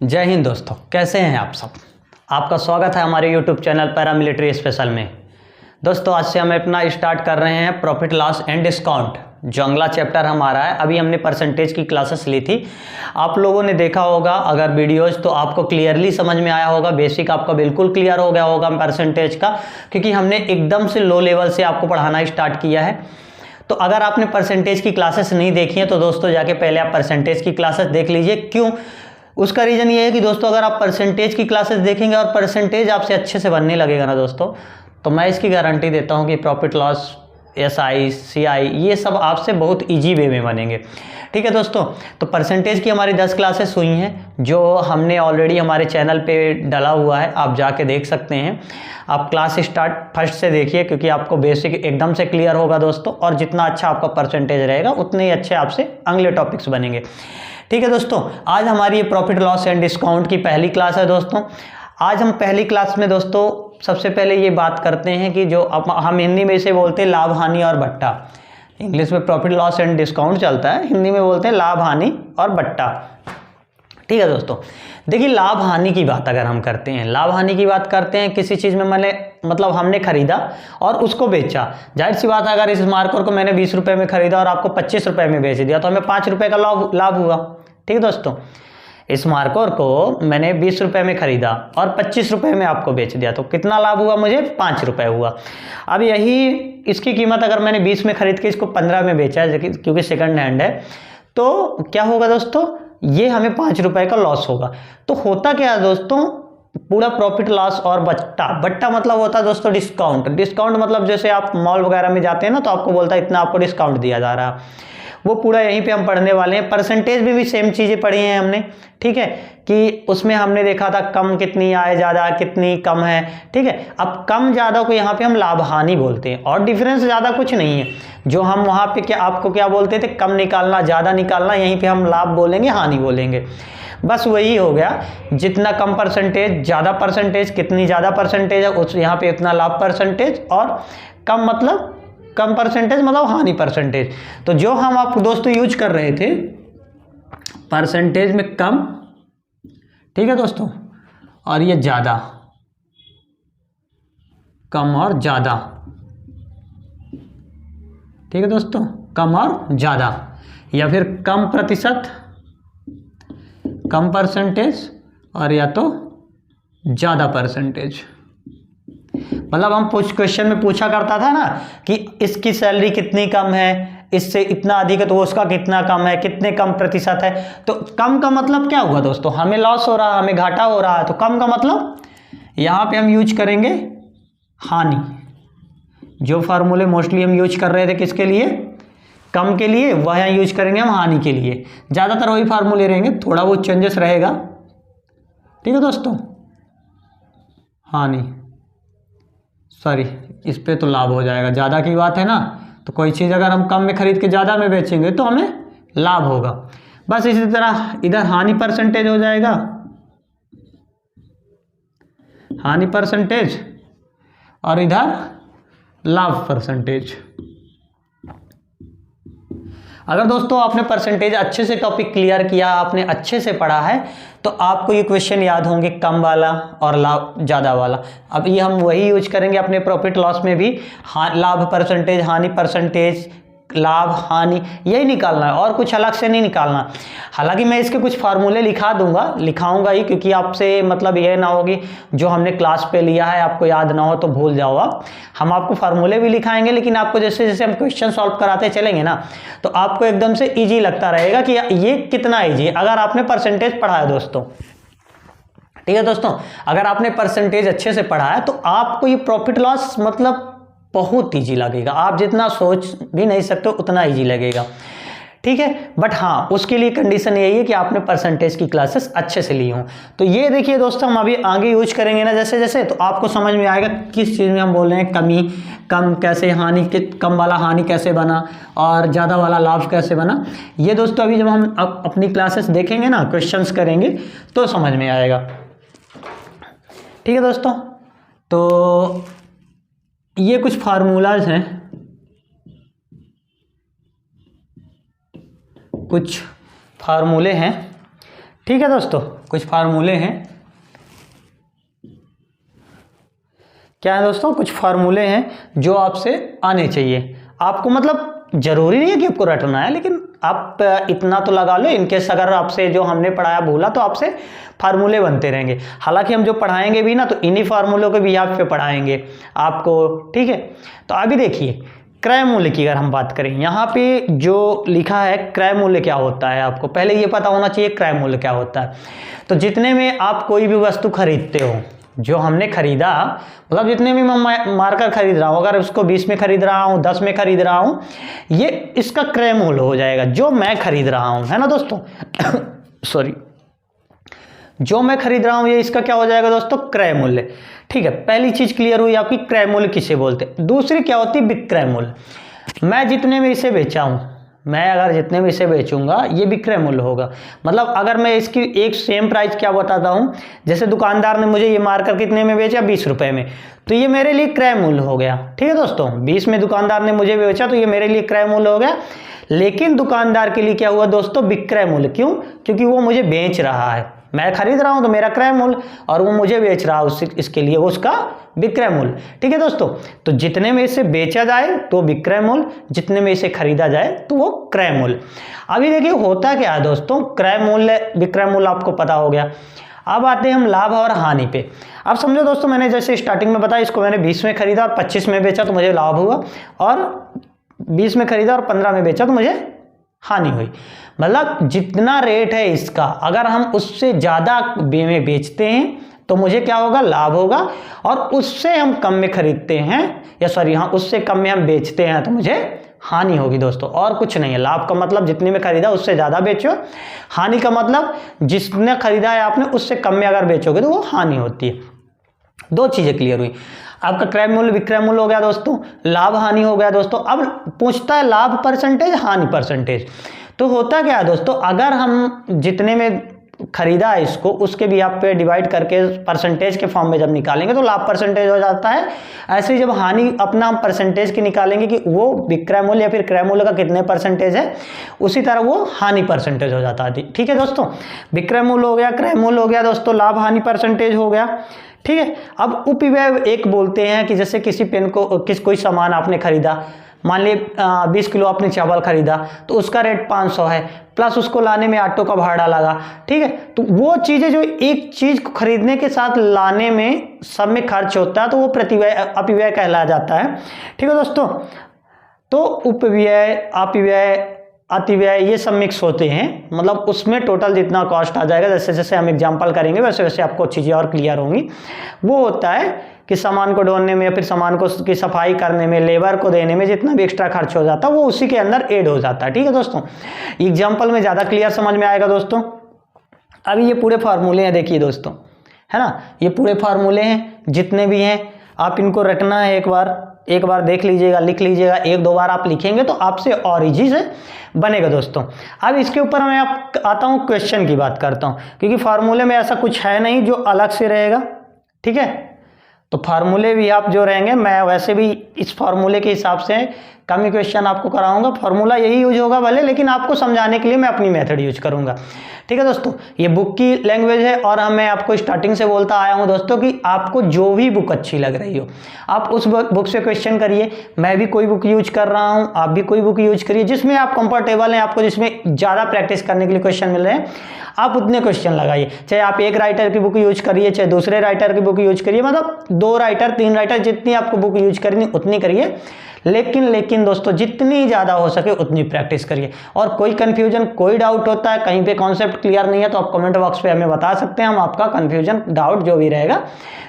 जय हिंद दोस्तों, कैसे हैं आप सब। आपका स्वागत है हमारे YouTube चैनल पैरामिलिट्री स्पेशल में। दोस्तों आज से हम अपना स्टार्ट कर रहे हैं प्रॉफिट लॉस एंड डिस्काउंट, जो अगला चैप्टर हमारा है। अभी हमने परसेंटेज की क्लासेस ली थी, आप लोगों ने देखा होगा अगर वीडियोज़, तो आपको क्लियरली समझ में आया होगा। बेसिक आपका बिल्कुल क्लियर हो गया होगा परसेंटेज का, क्योंकि हमने एकदम से लो लेवल से आपको पढ़ाना स्टार्ट किया है। तो अगर आपने परसेंटेज की क्लासेस नहीं देखी हैं तो दोस्तों जाके पहले आप परसेंटेज की क्लासेस देख लीजिए। क्यों? उसका रीज़न ये है कि दोस्तों अगर आप परसेंटेज की क्लासेस देखेंगे और परसेंटेज आपसे अच्छे से बनने लगेगा ना दोस्तों, तो मैं इसकी गारंटी देता हूँ कि प्रॉफिट लॉस, एसआई, सीआई, ये सब आपसे बहुत इजी वे में बनेंगे। ठीक है दोस्तों, तो परसेंटेज की हमारी 10 क्लासेस हुई हैं, जो हमने ऑलरेडी हमारे चैनल पे डाला हुआ है, आप जाके देख सकते हैं। आप क्लास स्टार्ट फर्स्ट से देखिए, क्योंकि आपको बेसिक एकदम से क्लियर होगा दोस्तों, और जितना अच्छा आपका परसेंटेज रहेगा उतने ही अच्छे आपसे अगले टॉपिक्स बनेंगे। ठीक है दोस्तों, आज हमारी ये प्रॉफिट लॉस एंड डिस्काउंट की पहली क्लास है दोस्तों। आज हम पहली क्लास में दोस्तों सबसे पहले ये बात करते हैं कि जो हम हिंदी में इसे बोलते हैं लाभ, हानि और बट्टा। इंग्लिश में प्रॉफिट लॉस एंड डिस्काउंट चलता है, हिंदी में बोलते हैं लाभ, हानि और बट्टा। ठीक है दोस्तों, देखिए लाभ हानि की बात अगर हम करते हैं, लाभ हानि की बात करते हैं, किसी चीज़ में मतलब हमने खरीदा और उसको बेचा। जाहिर सी बात है, अगर इस मार्कर को मैंने 20 रुपये में खरीदा और आपको 25 रुपये में बेच दिया तो हमें 5 रुपये का लाभ हुआ। ठीक है दोस्तों, इस मार्कर को मैंने 20 रुपये में खरीदा और 25 रुपये में आपको बेच दिया तो कितना लाभ हुआ? मुझे 5 रुपये हुआ। अब यही इसकी कीमत अगर मैंने 20 में खरीद के इसको 15 में बेचा है, क्योंकि सेकंड हैंड है, तो क्या होगा दोस्तों? ये हमें 5 रुपये का लॉस होगा। तो होता क्या है दोस्तों, पूरा प्रॉफिट लॉस और बट्टा मतलब होता है दोस्तों डिस्काउंट। डिस्काउंट मतलब जैसे आप मॉल वगैरह में जाते हैं ना, तो आपको बोलता है इतना आपको डिस्काउंट दिया जा रहा है, वो पूरा यहीं पे हम पढ़ने वाले हैं। परसेंटेज में भी सेम चीज़ें पढ़ी हैं हमने। ठीक है, कि उसमें हमने देखा था कम कितनी आए, ज़्यादा कितनी कम है। ठीक है, अब कम ज़्यादा को यहाँ पे हम लाभ हानि बोलते हैं, और डिफरेंस ज़्यादा कुछ नहीं है। जो हम वहाँ पे क्या आपको क्या बोलते थे, कम निकालना, ज़्यादा निकालना, यहीं पे हम लाभ बोलेंगे, हानि बोलेंगे। बस वही हो गया, जितना कम परसेंटेज, ज़्यादा परसेंटेज, कितनी ज़्यादा परसेंटेज है उस यहाँ पे उतना लाभ परसेंटेज, और कम मतलब कम परसेंटेज मतलब हानि परसेंटेज। तो जो हम आप दोस्तों यूज कर रहे थे परसेंटेज में कम, ठीक है दोस्तों, और ये ज़्यादा, कम और ज़्यादा। ठीक है दोस्तों, कम और ज़्यादा, या फिर कम प्रतिशत, कम परसेंटेज, और या तो ज़्यादा परसेंटेज। मतलब हम क्वेश्चन में पूछा करता था ना कि इसकी सैलरी कितनी कम है, इससे इतना अधिक है तो उसका कितना कम है, कितने कम प्रतिशत है। तो कम का मतलब क्या हुआ दोस्तों? हमें लॉस हो रहा है, हमें घाटा हो रहा है, तो कम का मतलब यहाँ पे हम यूज करेंगे हानि। जो फार्मूले मोस्टली हम यूज कर रहे थे किसके लिए, कम के लिए, वह यहाँ यूज करेंगे हम हानि के लिए। ज़्यादातर वही फार्मूले रहेंगे, थोड़ा बहुत चेंजेस रहेगा। ठीक है दोस्तों, हानि, सॉरी, इस पे तो लाभ हो जाएगा। ज़्यादा की बात है ना, तो कोई चीज़ अगर हम कम में खरीद के ज़्यादा में बेचेंगे तो हमें लाभ होगा। बस इसी तरह इधर हानि परसेंटेज हो जाएगा, हानि परसेंटेज, और इधर लाभ परसेंटेज। अगर दोस्तों आपने परसेंटेज अच्छे से टॉपिक क्लियर किया, आपने अच्छे से पढ़ा है, तो आपको ये क्वेश्चन याद होंगे, कम वाला और लाभ ज़्यादा वाला। अब ये हम वही यूज करेंगे अपने प्रॉफिट लॉस में भी। लाभ परसेंटेज, हानि परसेंटेज, लाभ, हानि, यही निकालना है, और कुछ अलग से नहीं निकालना। हालांकि मैं इसके कुछ फार्मूले लिखाऊंगा ही, क्योंकि आपसे मतलब ये ना होगी जो हमने क्लास पे लिया है आपको याद ना हो तो भूल जाओ आप। हम आपको फार्मूले भी लिखाएंगे, लेकिन आपको जैसे जैसे हम क्वेश्चन सॉल्व कराते चलेंगे ना, तो आपको एकदम से ईजी लगता रहेगा कि ये कितना ईजी है, अगर आपने परसेंटेज पढ़ा है दोस्तों। ठीक है दोस्तों, अगर आपने परसेंटेज अच्छे से पढ़ा है तो आपको ये प्रॉफिट लॉस मतलब बहुत इजी लगेगा। आप जितना सोच भी नहीं सकते उतना इजी लगेगा। ठीक है, बट हाँ, उसके लिए कंडीशन यही है कि आपने परसेंटेज की क्लासेस अच्छे से ली हों। तो ये देखिए दोस्तों, हम अभी आगे यूज करेंगे ना जैसे जैसे, तो आपको समझ में आएगा किस चीज़ में हम बोल रहे हैं कमी, कम कैसे, हानि, कम वाला हानि कैसे बना और ज़्यादा वाला लाभ कैसे बना। ये दोस्तों अभी जब हम अपनी क्लासेस देखेंगे ना, क्वेश्चंस करेंगे, तो समझ में आएगा। ठीक है दोस्तों, तो ये कुछ फार्मूलाज हैं, कुछ फार्मूले हैं ठीक है दोस्तों, कुछ फार्मूले हैं। क्या है दोस्तों, कुछ फार्मूले हैं जो आपसे आने चाहिए। आपको मतलब जरूरी नहीं है कि आपको रटना है, लेकिन आप इतना तो लगा लो, इनकेस अगर आपसे जो हमने पढ़ाया भूला तो आपसे फार्मूले बनते रहेंगे। हालांकि हम जो पढ़ाएंगे भी ना, तो इन्हीं फार्मूलों के भी आप पे पढ़ाएंगे आपको, ठीक है। तो अभी देखिए, क्रय मूल्य की अगर हम बात करें, यहाँ पे जो लिखा है क्रय मूल्य क्या होता है, आपको पहले ये पता होना चाहिए क्रय मूल्य क्या होता है। तो जितने में आप कोई भी वस्तु खरीदते हो, जो हमने खरीदा, मतलब जितने में मैं मारकर खरीद रहा हूँ, अगर उसको 20 में खरीद रहा हूँ, 10 में खरीद रहा हूँ, ये इसका क्रय मूल्य हो जाएगा, जो मैं खरीद रहा हूँ, है ना दोस्तों। सॉरी, जो मैं खरीद रहा हूँ ये इसका क्या हो जाएगा दोस्तों, क्रय मूल्य। ठीक है, पहली चीज क्लियर हुई आपकी, क्रय मूल्य किसे बोलते हैं। दूसरी क्या होती है, विक्रय मूल्य। मैं जितने में इसे बेचा हूँ, मैं अगर जितने में इसे बेचूंगा ये विक्रय मूल्य होगा। मतलब अगर मैं इसकी एक सेम प्राइस क्या बताता हूँ, जैसे दुकानदार ने मुझे ये मारकर कितने में बेचा, 20 रुपए में, तो ये मेरे लिए क्रय मूल्य हो गया। ठीक है दोस्तों, 20 में दुकानदार ने मुझे बेचा तो ये मेरे लिए क्रय मूल्य हो गया। लेकिन दुकानदार के लिए क्या हुआ दोस्तों, विक्रय मूल्य। क्यों, क्योंकि वो मुझे बेच रहा है, मैं खरीद रहा हूं तो मेरा क्रय मूल्य, और वो मुझे बेच रहा है इसके लिए उसका विक्रय मूल्य। ठीक है दोस्तों, तो जितने में इसे बेचा जाए तो विक्रय मूल्य, जितने में इसे खरीदा जाए तो वो क्रय मूल्य। अभी देखिए होता क्या है दोस्तों, क्रय मूल्य विक्रय मूल्य आपको पता हो गया। अब आते हैं हम लाभ और हानि पे। अब समझो दोस्तों, मैंने जैसे स्टार्टिंग में बताया, इसको मैंने 20 में खरीदा और 25 में बेचा तो मुझे लाभ हुआ, और 20 में खरीदा और 15 में बेचा तो मुझे हानि हुई। मतलब जितना रेट है इसका, अगर हम उससे ज़्यादा में बेचते हैं तो मुझे क्या होगा, लाभ होगा, और उससे हम कम में खरीदते हैं, या सॉरी हाँ, उससे कम में हम बेचते हैं तो मुझे हानि होगी दोस्तों। और कुछ नहीं है, लाभ का मतलब जितने में खरीदा उससे ज़्यादा बेचो, हानि का मतलब जिसने खरीदा है आपने उससे कम में अगर बेचोगे तो वो हानि होती है। दो चीज़ें क्लियर हुई, आपका क्रय मूल्य विक्रय मूल्य हो गया दोस्तों, लाभ हानि हो गया दोस्तों। अब पूछता है लाभ परसेंटेज, हानि परसेंटेज। तो होता क्या है दोस्तों, अगर हम जितने में खरीदा है इसको, उसके भी आप पे डिवाइड करके परसेंटेज के फॉर्म में जब निकालेंगे तो लाभ परसेंटेज हो जाता है। ऐसे ही जब हानि अपना हम परसेंटेज की निकालेंगे कि वो विक्रय मूल्य या फिर क्रय मूल्य का कितने परसेंटेज है, उसी तरह वो हानि परसेंटेज हो जाता है। ठीक है दोस्तों, विक्रय मूल्य हो गया, क्रय मूल्य हो गया दोस्तों, लाभ हानि परसेंटेज हो गया। ठीक है, अब उपव्यय एक बोलते हैं कि जैसे किसी पेन को कोई सामान आपने खरीदा, मान ली 20 किलो आपने चावल खरीदा तो उसका रेट 500 है, प्लस उसको लाने में ऑटो का भाड़ा लगा। ठीक है, तो वो चीज़ें जो एक चीज़ को खरीदने के साथ लाने में सब में खर्च होता है तो वो प्रतिव्यय अपव्यय कहला जाता है। ठीक है दोस्तों, तो उपव्यय अपव्यय अतिव्यय ये सब मिक्स होते हैं, मतलब उसमें टोटल जितना कॉस्ट आ जाएगा, जैसे जैसे हम एग्जांपल करेंगे वैसे वैसे आपको चीज़ें और क्लियर होंगी। वो होता है कि सामान को ढोने में या फिर सामान को की सफाई करने में, लेबर को देने में जितना भी एक्स्ट्रा खर्च हो जाता है वो उसी के अंदर ऐड हो जाता है। ठीक है दोस्तों, एग्जाम्पल में ज़्यादा क्लियर समझ में आएगा दोस्तों। अभी ये पूरे फार्मूले हैं, देखिए दोस्तों, है ना, ये पूरे फार्मूले हैं जितने भी हैं, आप इनको रखना है, एक बार देख लीजिएगा, लिख लीजिएगा, एक दो बार आप लिखेंगे तो आपसे और इजी से बनेगा दोस्तों। अब इसके ऊपर मैं आता हूँ क्वेश्चन की बात करता हूँ, क्योंकि फार्मूले में ऐसा कुछ है नहीं जो अलग से रहेगा। ठीक है, तो फार्मूले भी आप जो रहेंगे, मैं वैसे भी इस फार्मूले के हिसाब से कम ही क्वेश्चन आपको कराऊंगा, फार्मूला यही यूज होगा भले, लेकिन आपको समझाने के लिए मैं अपनी मेथड यूज करूंगा। ठीक है दोस्तों, ये बुक की लैंग्वेज है, और मैं आपको स्टार्टिंग से बोलता आया हूं दोस्तों कि आपको जो भी बुक अच्छी लग रही हो आप उस बुक से क्वेश्चन करिए। मैं भी कोई बुक यूज कर रहा हूं, आप भी कोई बुक यूज करिए जिसमें आप कंफर्टेबल हैं, आपको जिसमें ज़्यादा प्रैक्टिस करने के लिए क्वेश्चन मिल रहे हैं, आप उतने क्वेश्चन लगाइए। चाहे आप एक राइटर की बुक यूज करिए, चाहे दूसरे राइटर की बुक यूज करिए, मतलब 2 राइटर 3 राइटर जितनी आपको बुक यूज करनी उतनी करिए। लेकिन दोस्तों जितनी ज़्यादा हो सके उतनी प्रैक्टिस करिए। और कोई कंफ्यूजन, कोई डाउट होता है, कहीं पे कॉन्सेप्ट क्लियर नहीं है तो आप कमेंट बॉक्स पे हमें बता सकते हैं, हम आपका कंफ्यूजन डाउट जो भी रहेगा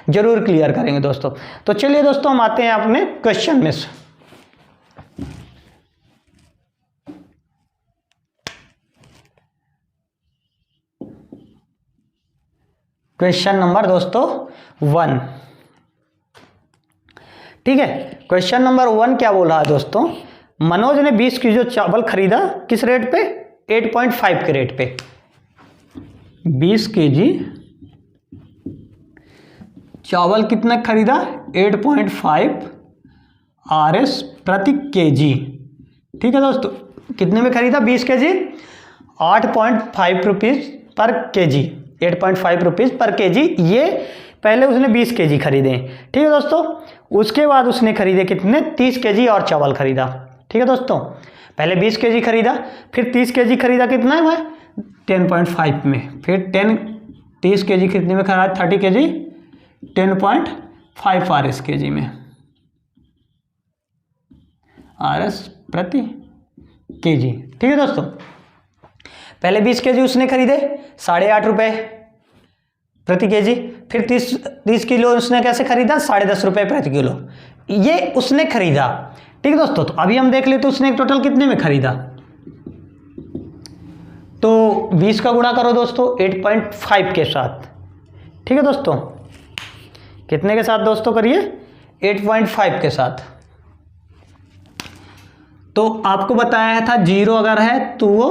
जरूर क्लियर करेंगे दोस्तों। तो चलिए दोस्तों, हम आते हैं अपने क्वेश्चन में। क्वेश्चन नंबर दोस्तों 1। ठीक है, क्वेश्चन नंबर 1 क्या बोला है दोस्तों, मनोज ने 20 किलो चावल खरीदा, किस रेट पे, 8.5 के रेट पे। 20 केजी चावल कितना खरीदा, 8.5 RS प्रति केजी। ठीक है दोस्तों, कितने में खरीदा, 20 KG 8.5 rupees per KG, 8.5 rupees पर केजी। ये पहले उसने 20 केजी खरीदे, ठीक है दोस्तों। उसके बाद उसने खरीदे कितने, 30 केजी और चावल खरीदा, ठीक है दोस्तों। पहले 20 केजी खरीदा, फिर 30 केजी खरीदा, कितना है भाई 10.5 में, फिर 30 केजी खरीदने में खरीदा 30 केजी 10.5 RS केजी में, RS प्रति केजी, ठीक है दोस्तों। पहले 20 केजी उसने खरीदे 8.5 रुपये प्रति केजी, फिर 30 किलो उसने कैसे खरीदा, 10.5 रुपये प्रति किलो, ये उसने खरीदा, ठीक है दोस्तों। तो अभी हम देख लेते उसने टोटल कितने में खरीदा। तो 20 का गुणा करो दोस्तों 8.5 के साथ, ठीक है दोस्तों। कितने के साथ दोस्तों करिए, 8.5 के साथ। तो आपको बताया था 0 अगर है तो वो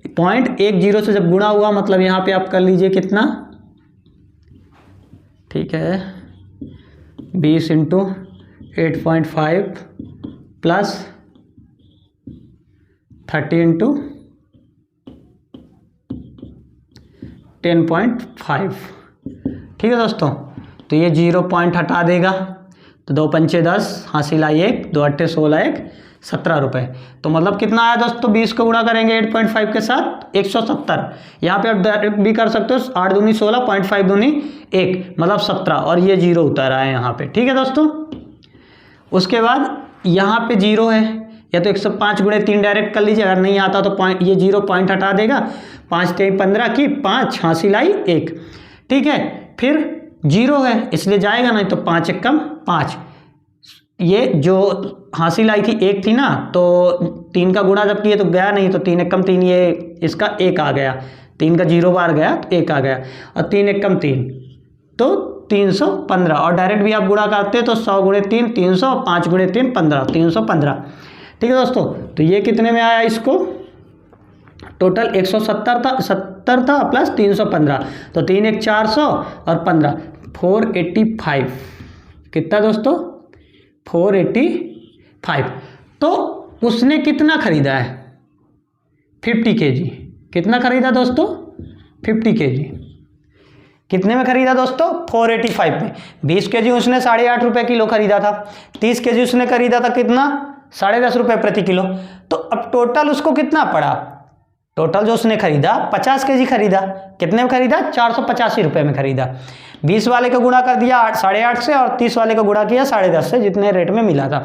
0.10 से जब गुणा हुआ, मतलब यहाँ पे आप कर लीजिए कितना, ठीक है 20 इंटू 8.5 प्लस 30 इंटू 10.5, ठीक है दोस्तों। तो ये 0 पॉइंट हटा देगा, तो 2 पंचे 10, हासिल आई 1, 2 अट्ठे 16, 1 17 रुपये। तो मतलब कितना आया दोस्तों, 20 को गुणा करेंगे 8.5 के साथ 170। यहाँ पे आप डायरेक्ट भी कर सकते हो, 8 दूनी 16, 0.5 दूनी 1, मतलब 17, और ये 0 उतर आया है यहाँ पे, ठीक है दोस्तों। उसके बाद यहाँ पे 0 है, या तो 105 गुणे 3 डायरेक्ट कर लीजिए, अगर नहीं आता तो ये 0 पॉइंट हटा देगा, 5 3 15 की 5, हासिल आई 1, ठीक है। फिर 0 है इसलिए जाएगा नहीं, तो 5 1 कम 5, ये जो हासिल आई थी 1 थी ना, तो 3 का गुणा जब किए तो गया नहीं, तो 3 1 कम 3, ये इसका 1 आ गया, 3 का 0 बार गया तो 1 आ गया, और 3 1 कम 3, तो 315। और डायरेक्ट भी आप गुणा करते तो 100 गुणे 3 300, 5 गुणे 3 15, 315, ठीक है दोस्तों। तो ये कितने में आया, इसको टोटल 170 था, 70 था प्लस 315, तो 3 1 400 और 15 485, कितना दोस्तों 485। तो उसने कितना खरीदा है, 50 केजी। कितना खरीदा दोस्तों, 50 केजी। कितने में खरीदा दोस्तों, 485 में। 20 केजी उसने 8.5 रुपये किलो खरीदा था, 30 केजी उसने खरीदा था कितना, 10.5 रुपये प्रति किलो। तो अब टोटल उसको कितना पड़ा, टोटल जो उसने खरीदा 50 केजी खरीदा, कितने में खरीदा, 485 रुपये में खरीदा। 20 वाले का गुणा कर दिया 8.5 से, और 30 वाले का गुणा किया 10.5 से, जितने रेट में मिला था।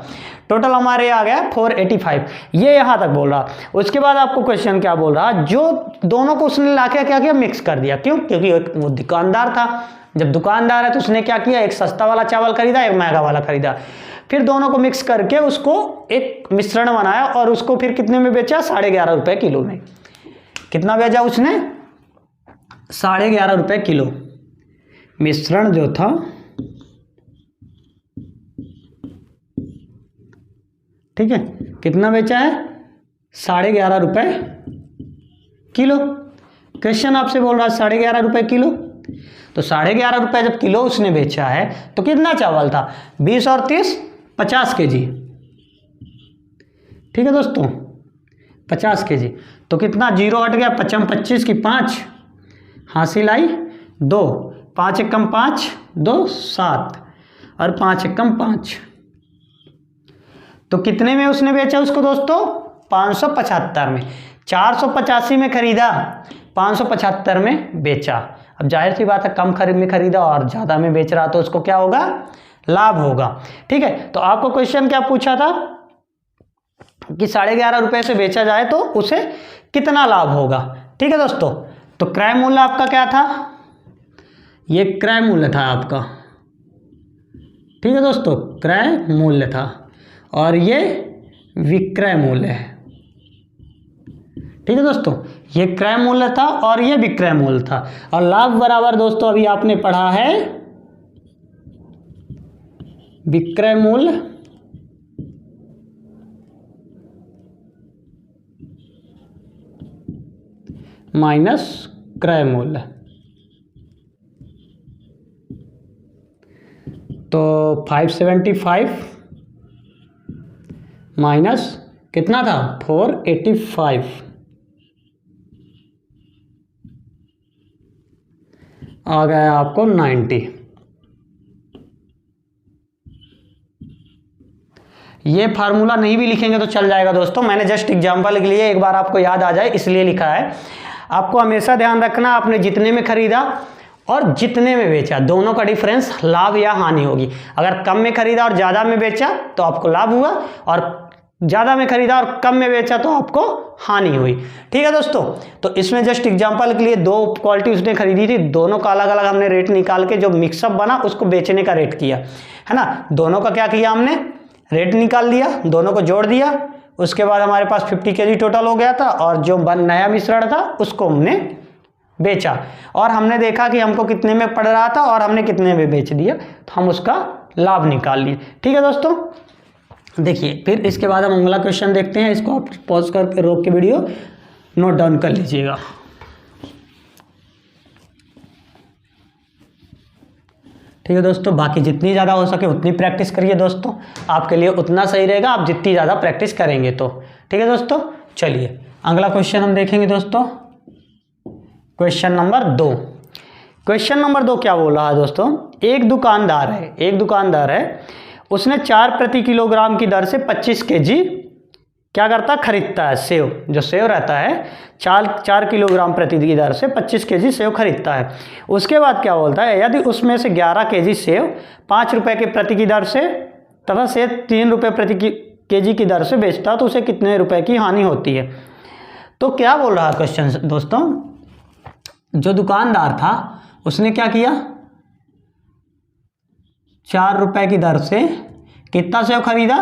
टोटल हमारे आ गया 485, ये यहाँ तक बोल रहा। उसके बाद आपको क्वेश्चन क्या बोल रहा, जो दोनों को उसने लाके क्या किया, मिक्स कर दिया। क्यों, क्योंकि वो दुकानदार था, जब दुकानदार है तो उसने क्या किया, एक सस्ता वाला चावल खरीदा, एक महंगा वाला खरीदा, फिर दोनों को मिक्स करके उसको एक मिश्रण बनाया, और उसको फिर कितने में बेचा, 11.5 रुपये किलो में। कितना बेचा उसने, 11.5 रुपये किलो। मिश्रण जो था ठीक है, कितना बेचा है, 11.5 रुपये किलो। क्वेश्चन आपसे बोल रहा है 11.5 रुपये किलो, तो 11.5 रुपये जब किलो उसने बेचा है तो कितना चावल था, 20 और 30 50 केजी, ठीक है दोस्तों 50 केजी। तो कितना 0 हट गया, 55 25 की 5, हासिल आई 2, 5 1 कम 5 2 7, और 5 1 कम 5। तो कितने में उसने बेचा उसको दोस्तों, 575 में। 485 में खरीदा, 575 में बेचा। अब जाहिर सी बात है, कम खरीद में खरीदा और ज़्यादा में बेच रहा, तो उसको क्या होगा, लाभ होगा, ठीक है। तो आपको क्वेश्चन क्या पूछा था कि 11.5 रुपये से बेचा जाए तो उसे कितना लाभ होगा, ठीक है दोस्तों। तो क्रय मूल्य आपका क्या था, ये क्रय मूल्य था आपका, ठीक है दोस्तों, क्रय मूल्य था, और ये विक्रय मूल्य है, ठीक है दोस्तों। ये क्रय मूल्य था और ये विक्रय मूल्य था। और लाभ बराबर दोस्तों अभी आपने पढ़ा है विक्रय मूल्य माइनस क्रय मूल्य। तो 575 माइनस कितना था, 485, आ गया आपको 90। ये फार्मूला नहीं भी लिखेंगे तो चल जाएगा दोस्तों, मैंने जस्ट एग्जांपल के लिए एक बार आपको याद आ जाए इसलिए लिखा है। आपको हमेशा ध्यान रखना आपने जितने में खरीदा और जितने में बेचा दोनों का डिफरेंस लाभ या हानि होगी। अगर कम में खरीदा और ज़्यादा में बेचा तो आपको लाभ हुआ, और ज़्यादा में खरीदा और कम में बेचा तो आपको हानि हुई। ठीक है दोस्तों, तो इसमें जस्ट एग्जांपल के लिए दो क्वालिटी उसने खरीदी थी, दोनों का अलग अलग हमने रेट निकाल के जो मिक्सअप बना उसको बेचने का रेट किया है ना। दोनों का क्या किया हमने, रेट निकाल दिया, दोनों को जोड़ दिया, उसके बाद हमारे पास 50 kg टोटल हो गया था, और जो नया मिश्रण था उसको हमने बेचा और हमने देखा कि हमको कितने में पड़ रहा था और हमने कितने में बेच दिया, तो हम उसका लाभ निकाल लिए। ठीक है दोस्तों, देखिए फिर इसके बाद हम अगला क्वेश्चन देखते हैं। इसको आप पॉज करके रोक के वीडियो नोट डाउन कर लीजिएगा। ठीक है दोस्तों, बाकी जितनी ज़्यादा हो सके उतनी प्रैक्टिस करिए दोस्तों, आपके लिए उतना सही रहेगा आप जितनी ज़्यादा प्रैक्टिस करेंगे तो। ठीक है दोस्तों, चलिए अगला क्वेश्चन हम देखेंगे दोस्तों, क्वेश्चन नंबर 2। क्वेश्चन नंबर 2 क्या बोल रहा है दोस्तों, एक दुकानदार है, उसने 4 प्रति किलोग्राम की दर से 25 kg क्या करता है, खरीदता है। सेव, जो सेव रहता है 4 किलोग्राम प्रति की दर से 25 kg सेव खरीदता है। उसके बाद क्या बोलता है, यदि उसमें से 11 kg सेव 5 रुपये के प्रति की दर से तथा सेव 3 रुपये प्रति kg की दर से बेचता है तो उसे कितने रुपए की हानि होती है। तो क्या बोल रहा है क्वेश्चन दोस्तों, जो दुकानदार था उसने क्या किया, 4 रुपये की दर से कितना सेव खरीदा,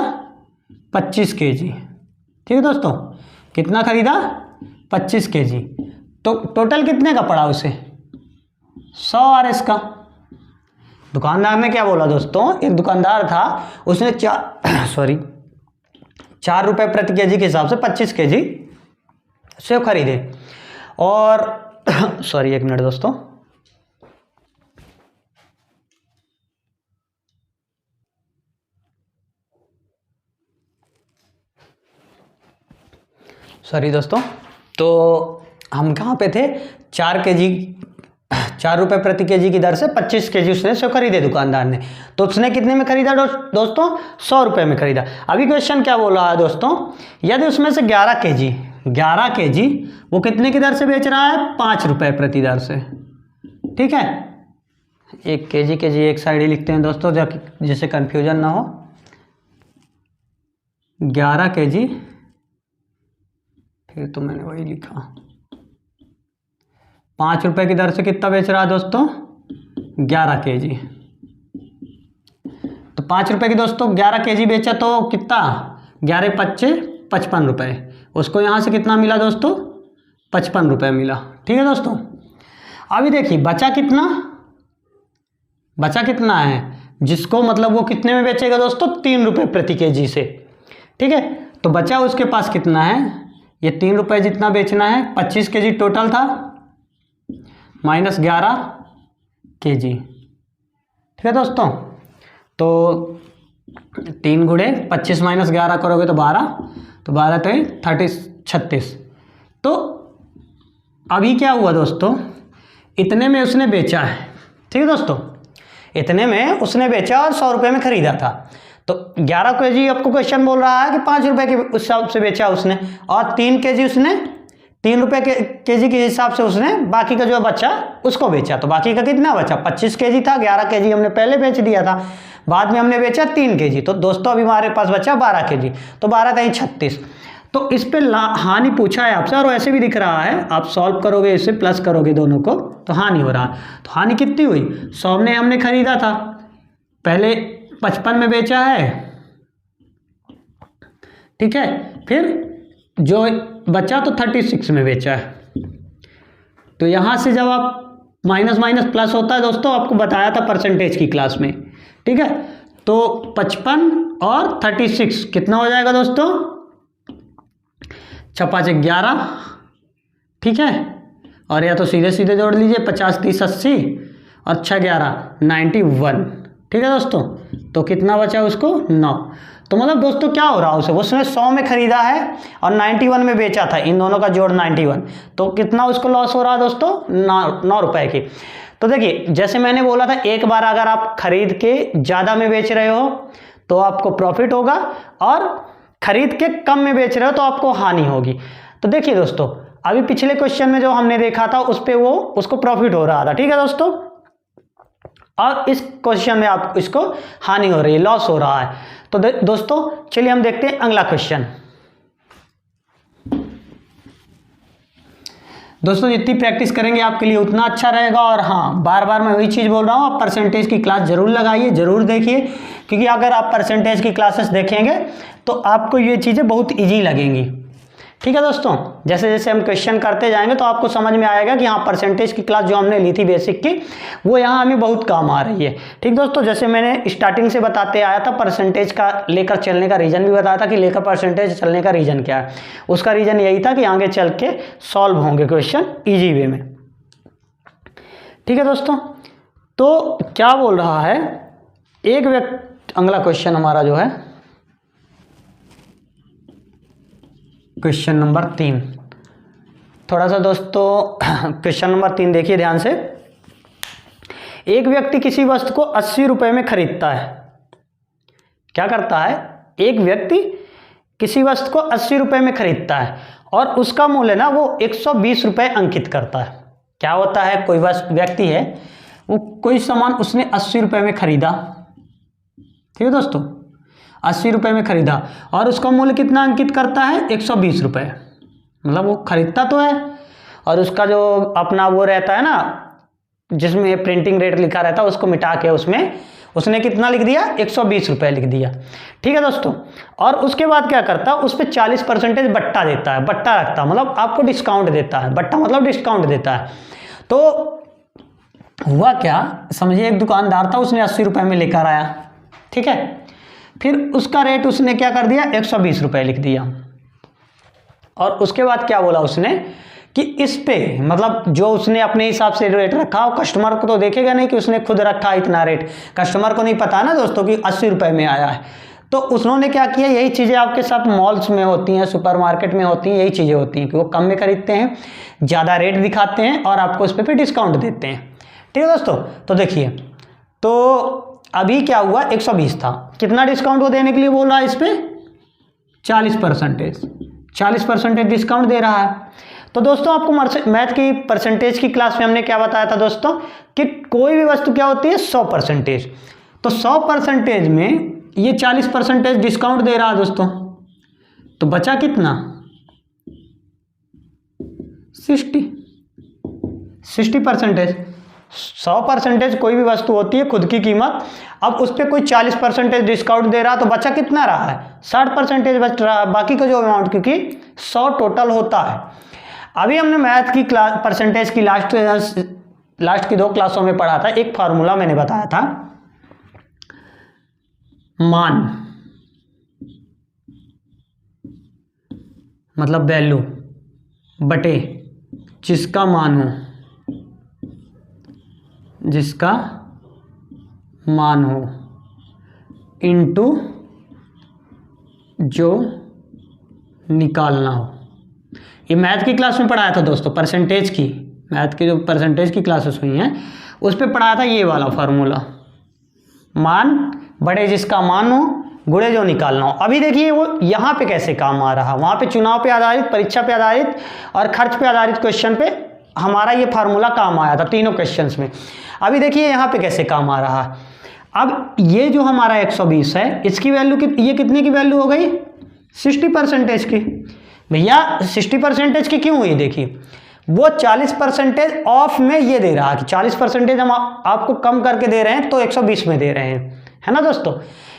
25 kg। ठीक है दोस्तों, कितना खरीदा, 25 kg। तो टोटल कितने का पड़ा उसे, 100 RS का। दुकानदार ने क्या बोला दोस्तों, एक दुकानदार था उसने 4 रुपये प्रति kg के हिसाब से 25 kg सेव खरीदे और सॉरी एक मिनट दोस्तों, तो हम कहाँ पे थे, 4 रुपये प्रति kg की दर से 25 kg उसने सेव खरीदे दुकानदार ने। तो उसने कितने में खरीदा दोस्तों, 100 रुपये में खरीदा। अभी क्वेश्चन क्या बोल रहा है दोस्तों, यदि उसमें से 11 kg वो कितने की दर से बेच रहा है, 5 रुपये प्रति दर से। ठीक है, एक kg एक साइड ही लिखते हैं दोस्तों जिससे कंफ्यूजन ना हो। 11 kg, फिर तो मैंने वही लिखा, 5 रुपये की दर से कितना बेच रहा है दोस्तों, 11 kg। तो 5 रुपये की दोस्तों 11 kg बेचा तो कितना, 11 पच्चे 55 रुपये। उसको यहाँ से कितना मिला दोस्तों, 55 रुपये मिला। ठीक है दोस्तों, अभी देखिए बचा कितना है, जिसको मतलब वो कितने में बेचेगा दोस्तों, 3 रुपये प्रति kg से। ठीक है, तो बचा उसके पास कितना है, ये 3 रुपये जितना बेचना है, 25 kg टोटल था माइनस 11 kg। ठीक है दोस्तों, तो 3 गुणे 25 माइनस 11 करोगे तो 12, तो 12 तो 36। तो अभी क्या हुआ दोस्तों, इतने में उसने बेचा है। ठीक है दोस्तों, इतने में उसने बेचा और 100 रुपये में खरीदा था। तो 11 kg आपको क्वेश्चन बोल रहा है कि 5 रुपये के उस हिसाब से बेचा उसने, और 3 kg उसने 3 रुपये के kg के हिसाब से उसने बाकी का जो बचा उसको बेचा। तो बाकी का कितना बचा, 25 kg था, 11 kg हमने पहले बेच दिया था, बाद में हमने बेचा 3 kg। तो दोस्तों अभी हमारे पास बचा 12 kg, तो 12 3 36। तो इस पे हानि पूछा है आपसे, और वैसे भी दिख रहा है, आप सॉल्व करोगे इसे प्लस करोगे दोनों को तो हानि हो रहा है। तो हानि कितनी हुई, 100 में हमने खरीदा था, पहले 55 में बेचा है। ठीक है, फिर जो बचा तो 36 में बेचा है। तो यहाँ से जब आप माइनस माइनस प्लस होता है दोस्तों, आपको बताया था परसेंटेज की क्लास में। ठीक है, तो 55 और 36 कितना हो जाएगा दोस्तों, 6 5 11। ठीक है, और या तो सीधे सीधे जोड़ लीजिए, 50 30 80 और 6 11 91। ठीक है दोस्तों, तो कितना बचा उसको 9। तो मतलब दोस्तों क्या हो रहा है उसे, उसने 100 में खरीदा है और 91 में बेचा था, इन दोनों का जोड़ 91, तो कितना उसको लॉस हो रहा है दोस्तों 9 रुपए की। तो देखिए जैसे मैंने बोला था, एक बार अगर आप खरीद के ज़्यादा में बेच रहे हो तो आपको प्रॉफिट होगा, और खरीद के कम में बेच रहे हो तो आपको हानि होगी। तो देखिए दोस्तों, अभी पिछले क्वेश्चन में जो हमने देखा था उस पे वो उसको प्रॉफिट हो रहा था, ठीक है दोस्तों, और इस क्वेश्चन में आप इसको हानि हो रही है, लॉस हो रहा है। तो दोस्तों चलिए हम देखते हैं अगला क्वेश्चन। दोस्तों जितनी प्रैक्टिस करेंगे आपके लिए उतना अच्छा रहेगा, और हाँ बार बार मैं वही चीज़ बोल रहा हूँ, आप परसेंटेज की क्लास जरूर लगाइए, जरूर देखिए, क्योंकि अगर आप परसेंटेज की क्लासेस देखेंगे तो आपको ये चीज़ें बहुत इजी लगेंगी। ठीक है दोस्तों, जैसे जैसे हम क्वेश्चन करते जाएंगे तो आपको समझ में आएगा कि हाँ परसेंटेज की क्लास जो हमने ली थी बेसिक की, वो यहाँ हमें बहुत काम आ रही है। ठीक दोस्तों, जैसे मैंने स्टार्टिंग से बताते आया था, परसेंटेज का लेकर चलने का रीज़न भी बताया था कि लेकर परसेंटेज चलने का रीज़न क्या है। उसका रीज़न यही था कि आगे चल के सॉल्व होंगे क्वेश्चन ईजी वे में। ठीक है दोस्तों, तो क्या बोल रहा है एक व्यक्ति, अगला क्वेश्चन हमारा जो है क्वेश्चन नंबर 3, थोड़ा सा दोस्तों क्वेश्चन नंबर 3 देखिए ध्यान से। एक व्यक्ति किसी वस्तु को 80 रुपए में खरीदता है। क्या करता है, एक व्यक्ति किसी वस्तु को 80 रुपए में खरीदता है और उसका मूल्य ना वो 120 रुपए अंकित करता है। क्या होता है, कोई व्यक्ति है, वो कोई सामान उसने 80 रुपए में खरीदा, ठीक है दोस्तों, 80 रुपए में खरीदा और उसका मूल्य कितना अंकित करता है 120 रुपए। मतलब वो खरीदता तो है और उसका जो अपना वो रहता है ना जिसमें प्रिंटिंग रेट लिखा रहता है उसको मिटा के उसमें उसने कितना लिख दिया 120 रुपए लिख दिया। ठीक है दोस्तों, और उसके बाद क्या करता है, उस पर 40% बट्टा देता है, बट्टा रखता है, मतलब आपको डिस्काउंट देता है, बट्टा मतलब डिस्काउंट देता है। तो हुआ क्या, समझिए एक दुकानदार था, उसने 80 रुपए में लेकर आया, ठीक है, फिर उसका रेट उसने क्या कर दिया 120 रुपए लिख दिया, और उसके बाद क्या बोला उसने कि इस पे मतलब जो उसने अपने हिसाब से रेट रखा, और कस्टमर को तो देखेगा नहीं कि उसने खुद रखा इतना रेट, कस्टमर को नहीं पता ना दोस्तों कि 80 रुपए में आया है। तो उन्होंने क्या किया, यही चीज़ें आपके साथ मॉल्स में होती हैं, सुपरमार्केट में होती हैं, यही चीज़ें होती हैं कि वो कम में खरीदते हैं, ज़्यादा रेट दिखाते हैं और आपको उस पर डिस्काउंट देते हैं। ठीक है दोस्तों, तो देखिए, तो अभी क्या हुआ 120 था, कितना डिस्काउंट वो देने के लिए बोल रहा है इस पे 40% डिस्काउंट दे रहा है। तो दोस्तों आपको मैथ की परसेंटेज की क्लास में हमने क्या बताया था दोस्तों कि कोई भी वस्तु क्या होती है 100%, तो 100% में ये 40% डिस्काउंट दे रहा है दोस्तों, तो बचा कितना 60%। 100% कोई भी वस्तु होती है खुद की कीमत, अब उस पर कोई 40% डिस्काउंट दे रहा, तो बचा कितना रहा है 60% बच रहा है, बाकी का जो अमाउंट, क्योंकि 100 टोटल होता है। अभी हमने मैथ की क्लास परसेंटेज की लास्ट की 2 क्लासों में पढ़ा था, एक फार्मूला मैंने बताया था, मान मतलब वैल्यू बटे जिसका मान हो, जिसका मान हो इनटू जो निकालना हो। ये मैथ की क्लास में पढ़ाया था दोस्तों, परसेंटेज की, मैथ की जो परसेंटेज की क्लासेस हुई हैं उस पे पढ़ाया था ये वाला फार्मूला, मान बड़े जिसका मान हो गुणे जो निकालना हो। अभी देखिए वो यहाँ पे कैसे काम आ रहा, वहाँ पे चुनाव पे आधारित, परीक्षा पे आधारित और खर्च पे आधारित क्वेश्चन पे हमारा ये फार्मूला काम आया था तीनों क्वेश्चंस में। अभी देखिए यहाँ पे कैसे काम आ रहा है। अब ये जो हमारा 120 है, इसकी वैल्यू ये कितने की वैल्यू हो गई 60% की। भैया 60% की क्यों हुई, देखिए वो 40% ऑफ में ये दे रहा है कि 40% हम आपको कम करके दे रहे हैं, तो 120 में दे रहे हैं, है ना दोस्तों।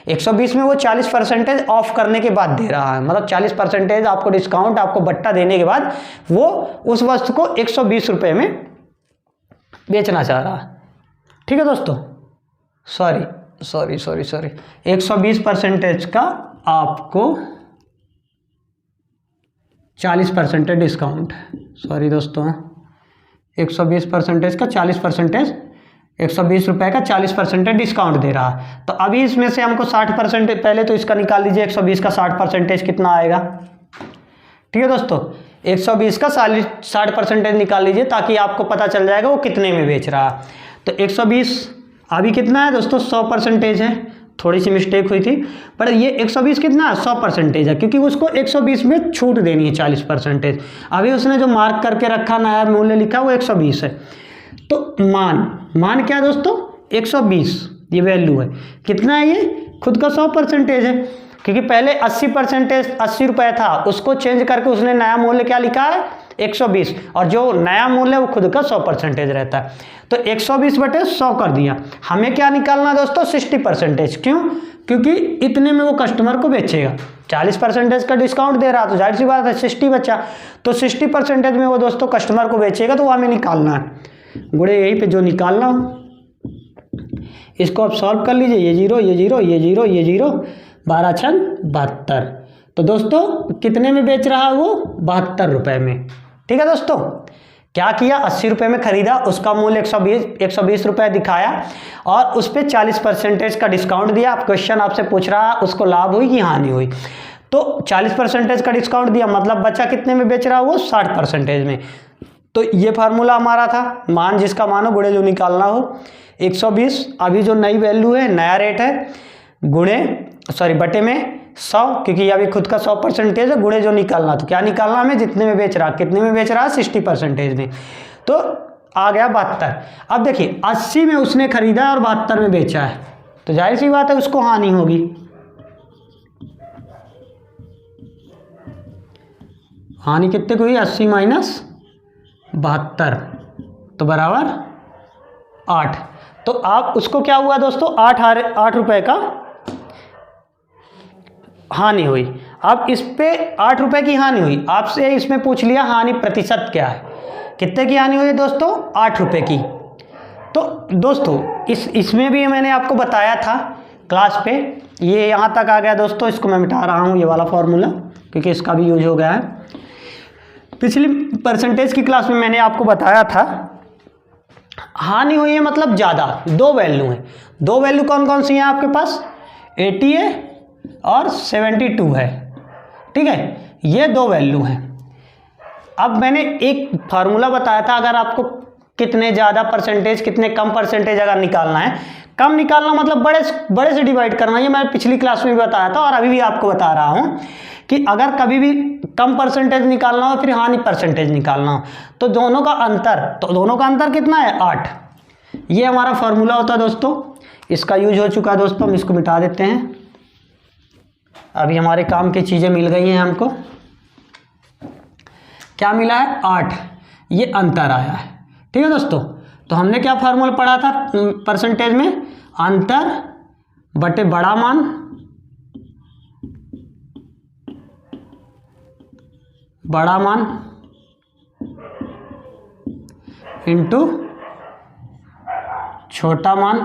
120 में वो 40% ऑफ करने के बाद दे रहा है, मतलब 40% आपको डिस्काउंट, आपको बट्टा देने के बाद वो उस वस्तु को 120 रुपये में बेचना चाह रहा है। ठीक है दोस्तों, सॉरी 120% का आपको 40% डिस्काउंट, सॉरी दोस्तों 120% का 40% 120 रुपये का 40% डिस्काउंट दे रहा है। तो अभी इसमें से हमको 60%, पहले तो इसका निकाल लीजिए, 120 का 60% कितना आएगा। ठीक है दोस्तों, 120 का 60% निकाल लीजिए ताकि आपको पता चल जाएगा वो कितने में बेच रहा है। तो 120 अभी कितना है दोस्तों, 100% है, थोड़ी सी मिस्टेक हुई थी, पर ये 120 कितना है, 100% है, क्योंकि उसको 120 में छूट देनी है 40%। अभी उसने जो मार्क करके रखा, नया मूल्य लिखा, वो 120 है। तो मान क्या है दोस्तों, 120 ये वैल्यू है। कितना है ये, खुद का 100% है, क्योंकि पहले 80% 80 रुपये था, उसको चेंज करके उसने नया मूल्य क्या लिखा है, 120, और जो नया मूल्य है वो खुद का 100% रहता है। तो 120/100 कर दिया। हमें क्या निकालना दोस्तों, 60%। क्यों, क्योंकि इतने में वो कस्टमर को बेचेगा, 40% का डिस्काउंट दे रहा, तो जाहिर सी बात है 60 बचा, तो 60% में वो दोस्तों कस्टमर को बेचेगा, तो वो हमें निकालना है। गुणे यहीं पे जो निकालना हो इसको आप सॉल्व कर लीजिए, ये 0 ये 0 ये 0 ये 0, 12 छन 72। तो दोस्तों कितने में बेच रहा है वो, 72 रुपये में। ठीक है दोस्तों, क्या किया, 80 रुपये में खरीदा, उसका मूल्य 120 रुपये दिखाया और उस पर 40% का डिस्काउंट दिया। आप क्वेश्चन आपसे पूछ रहा है उसको लाभ हुई कि हानि हुई, तो 40% का डिस्काउंट दिया, मतलब बचा कितने में बेच रहा है वो, 60% में। तो ये फार्मूला हमारा था, मान जिसका मानो गुणे जो निकालना हो, 120 अभी जो नई वैल्यू है, नया रेट है, बटे में 100, क्योंकि अभी खुद का 100% है, गुणे जो निकालना, तो क्या निकालना हमें, जितने में बेच रहा, कितने में बेच रहा है, 60% में। तो आ गया 72। अब देखिए 80 में उसने खरीदा और 72 में बेचा है, तो जाहिर सी बात है उसको हानि होगी। हानि कितने को हुई, 80 माइनस 72 तो बराबर 8। तो आप उसको क्या हुआ दोस्तों, 8 रुपये का हानि हुई। अब इस पे 8 रुपये की हानि हुई, आपसे इसमें पूछ लिया हानि प्रतिशत क्या है, कितने की हानि हुई दोस्तों, 8 रुपये की। तो दोस्तों इसमें भी मैंने आपको बताया था क्लास पे, ये यहाँ तक आ गया दोस्तों, इसको मैं मिटा रहा हूँ ये वाला फॉर्मूला, क्योंकि इसका भी यूज हो गया है। पिछली परसेंटेज की क्लास में मैंने आपको बताया था, हानि हुई है मतलब ज़्यादा, दो वैल्यू हैं। दो वैल्यू कौन कौन सी हैं आपके पास, 80 है और 72 है। ठीक है, ये दो वैल्यू हैं। अब मैंने एक फार्मूला बताया था, अगर आपको कितने ज़्यादा परसेंटेज कितने कम परसेंटेज अगर निकालना है, कम निकालना मतलब बड़े से डिवाइड करना, ये मैं पिछली क्लास में भी बताया था और अभी भी आपको बता रहा हूँ कि अगर कभी भी कम परसेंटेज निकालना हो, फिर हानि परसेंटेज निकालना हो, तो दोनों का अंतर कितना है, 8। ये हमारा फार्मूला होता है दोस्तों, इसका यूज हो चुका है दोस्तों, हम इसको मिटा देते हैं। अभी हमारे काम की चीज़ें मिल गई हैं हमको, क्या मिला है, 8, ये अंतर आया है। ठीक है दोस्तों, तो हमने क्या फार्मूला पढ़ा था परसेंटेज में, अंतर बटे बड़ा मान इंटू छोटा मान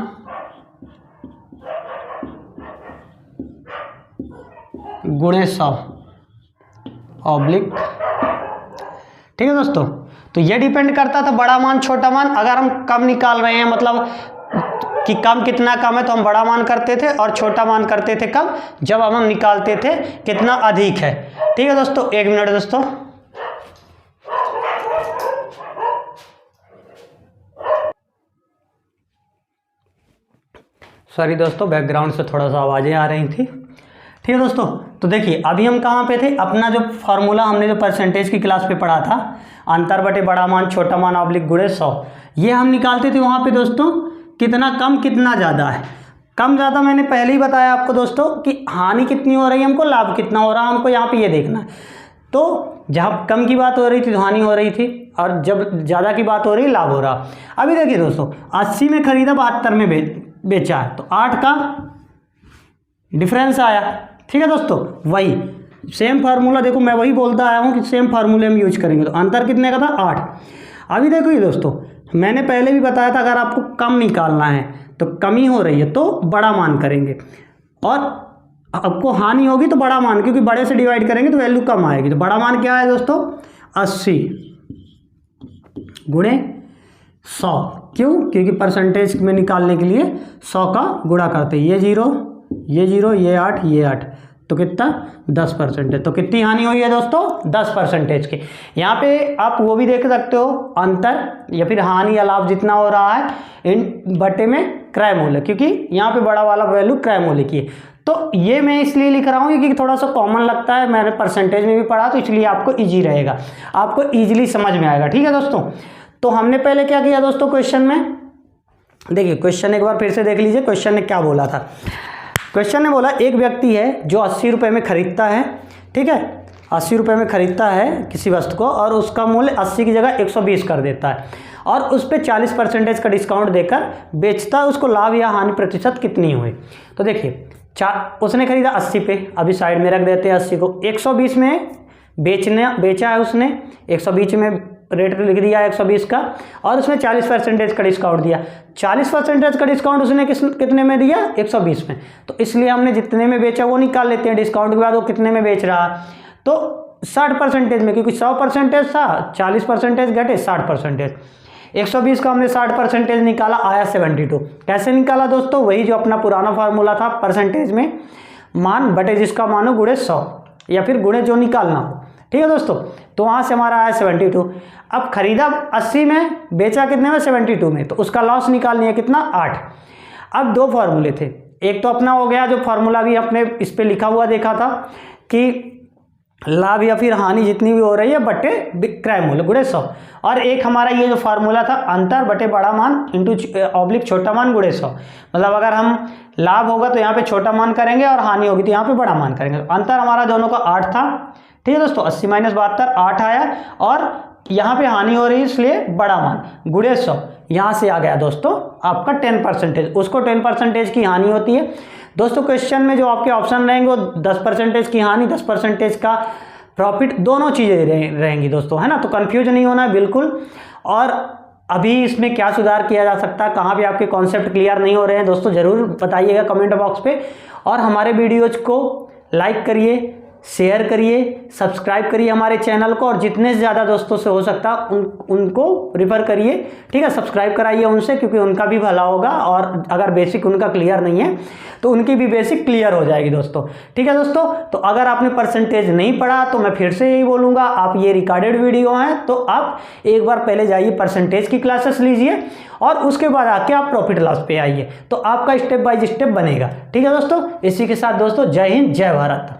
गुणे 100 ऑब्लिक। ठीक है दोस्तों, तो ये डिपेंड करता था बड़ा मान छोटा मान। अगर हम कम निकाल रहे हैं, मतलब कि कम कितना कम है, तो हम बड़ा मान करते थे, और छोटा मान करते थे कब, जब हम निकालते थे कितना अधिक है। ठीक है दोस्तों, एक मिनट दोस्तों, सॉरी दोस्तों, बैकग्राउंड से थोड़ा सा आवाज़ें आ रही थी। ठीक है दोस्तों, तो देखिए अभी हम कहाँ पे थे, अपना जो फार्मूला हमने जो परसेंटेज की क्लास पे पढ़ा था, अंतर बटे बड़ा मान छोटा मान ऑब्लिक गुणे 100, ये हम निकालते थे वहाँ पे दोस्तों, कितना कम कितना ज़्यादा है। कम ज़्यादा मैंने पहले ही बताया आपको दोस्तों कि हानि कितनी हो रही है हमको, लाभ कितना हो रहा है हमको, यहाँ पे ये देखना है। तो जहाँ कम की बात हो रही थी तो हानि हो रही थी, और जब ज़्यादा की बात हो रही लाभ हो रहा। अभी देखिए दोस्तों, 80 में खरीदा 72 में बेचा है, तो 8 का डिफरेंस आया। ठीक है दोस्तों, वही सेम फार्मूला, देखो मैं वही बोलता आया हूँ कि सेम फार्मूले हम यूज करेंगे। तो अंतर कितने का था, 8। अभी देखो ये दोस्तों, मैंने पहले भी बताया था, अगर आपको कम निकालना है तो कमी हो रही है तो बड़ा मान करेंगे, और आपको हानि होगी तो बड़ा मान, क्योंकि बड़े से डिवाइड करेंगे तो वैल्यू कम आएगी। तो बड़ा मान क्या है दोस्तों, 80 गुणे 100, क्यों? क्योंकि परसेंटेज में निकालने के लिए 100 का गुणा करते हैं। ये 0, ये 0, ये 8, ये 8, तो कितना 10%। तो कितनी हानि हुई है दोस्तों? 10% की। यहाँ पे आप वो भी देख सकते हो, अंतर या फिर हानि या लाभ जितना हो रहा है इन बटे में क्रय मूल्य, क्योंकि यहाँ पे बड़ा वाला वैल्यू क्रय मूल्य की है। तो ये मैं इसलिए लिख रहा हूँ क्योंकि थोड़ा सा कॉमन लगता है, मैंने परसेंटेज में भी पढ़ा, तो इसलिए आपको ईजी रहेगा, आपको ईजिली समझ में आएगा। ठीक है दोस्तों, तो हमने पहले क्या किया दोस्तों क्वेश्चन में, देखिए क्वेश्चन एक बार फिर से देख लीजिए। क्वेश्चन ने क्या बोला था? क्वेश्चन ने बोला एक व्यक्ति है जो 80 रुपये में खरीदता है, ठीक है, 80 रुपये में खरीदता है किसी वस्तु को और उसका मूल्य 80 की जगह 120 कर देता है और उस पर 40% का डिस्काउंट देकर बेचता है, उसको लाभ या हानि प्रतिशत कितनी हुई? तो देखिए उसने खरीदा 80 पे, अभी साइड में रख देते हैं 80 को, 120 में बेचा है उसने, 120 में रेट लिख दिया 120 का और उसमें 40% का डिस्काउंट दिया। 40% का डिस्काउंट उसने कितने में दिया? 120 में। तो इसलिए हमने जितने में बेचा वो निकाल लेते हैं, डिस्काउंट के बाद वो कितने में बेच रहा, तो 60% में, क्योंकि 100% था, 40% घटे 60%, 120 का हमने 60% निकाला, आया 72। कैसे निकाला दोस्तों? वही जो अपना पुराना फार्मूला था, परसेंटेज में मान बटे जिसका मान हो गुणे 100 या फिर गुणे जो निकालना हो। ठीक है दोस्तों, तो वहाँ से हमारा आया 72। अब खरीदा 80 में, बेचा कितने में? 72 में, तो उसका लॉस निकालनी है कितना? 8। अब दो फार्मूले थे, एक तो अपना हो गया जो फार्मूला भी अपने इस पे लिखा हुआ देखा था कि लाभ या फिर हानि जितनी भी हो रही है बटे क्रय मूल्य गुणे 100, और एक हमारा ये जो फार्मूला था अंतर बटे बड़ा मान इंटू ऑब्लिक छोटा मान गुणे 100। मतलब अगर हम लाभ होगा तो यहाँ पे छोटा मान करेंगे और हानि होगी तो यहाँ पे बड़ा मान करेंगे। अंतर हमारा दोनों का 8 था। ठीक है दोस्तों, 80 - 72 8 आया, और यहाँ पे हानि हो रही है इसलिए बड़ा मान गुणे 100, यहाँ से आ गया दोस्तों आपका 10%। उसको 10% की हानि होती है दोस्तों। क्वेश्चन में जो आपके ऑप्शन रहेंगे वो 10% की हानि, 10% का प्रॉफिट, दोनों चीज़ें रहेंगी दोस्तों, है ना। तो कंफ्यूज नहीं होना है बिल्कुल। और अभी इसमें क्या सुधार किया जा सकता है, कहाँ पे आपके कॉन्सेप्ट क्लियर नहीं हो रहे हैं दोस्तों, ज़रूर बताइएगा कमेंट बॉक्स पे। और हमारे वीडियोज़ को लाइक करिए, शेयर करिए, सब्सक्राइब करिए हमारे चैनल को, और जितने से ज़्यादा दोस्तों से हो सकता उनको रिफ़र करिए। ठीक है, सब्सक्राइब कराइए उनसे, क्योंकि उनका भी भला होगा, और अगर बेसिक उनका क्लियर नहीं है तो उनकी भी बेसिक क्लियर हो जाएगी दोस्तों। ठीक है दोस्तों, तो अगर आपने परसेंटेज नहीं पढ़ा तो मैं फिर से यही बोलूँगा, आप ये रिकॉर्डेड वीडियो हैं तो आप एक बार पहले जाइए परसेंटेज की क्लासेस लीजिए और उसके बाद आके आप प्रॉफिट लॉस पे आइए, तो आपका स्टेप बाय स्टेप बनेगा। ठीक है दोस्तों, इसी के साथ दोस्तों जय हिंद, जय भारत।